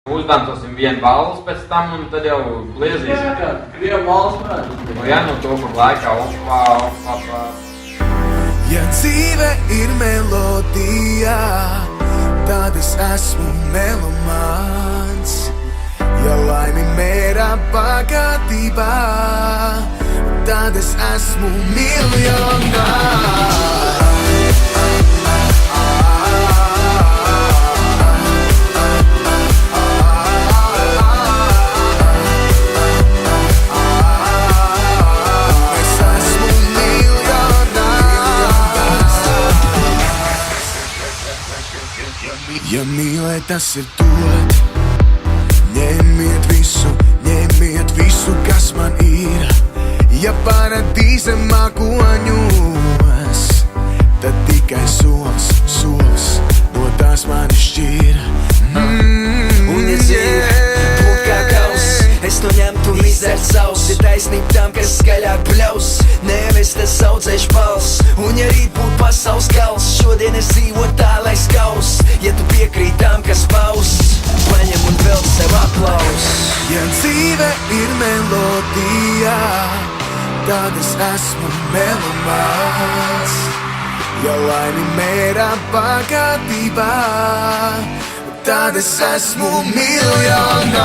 Uzdancosim vienu balvas pēc tam, un tad jau bliezīsim. Jā, Krievu valsts varētu. Nu jā, nu to, kur laikā opā. Ja dzīve ir melodija, tad es esmu melomāns. Ja laimi mērā pagatībā, tad es esmu miljonārs. Ja mīlēt, tas ir dot. Ņemiet visu, kas man ir. Ja paradīze mākoņos, tad tikai solis no tās mani šķir. Un ja dzīve būtu kā kaus, es to ņemtu un izdzert savus. Ir taisnība tam, kas skaļāk bļaus, nevis tas saudzēšu balss. Un ja rīt būtu pasaules gals, šodien es dzīvotu tā, lai skaus. Ja tu piekrīt tam, kas paus, paņem un velc sev aplaus. Ja dzīve ir melodija, tad es esmu melomāns. Ja laimi mērā pagatībā, tad es esmu miljonārs.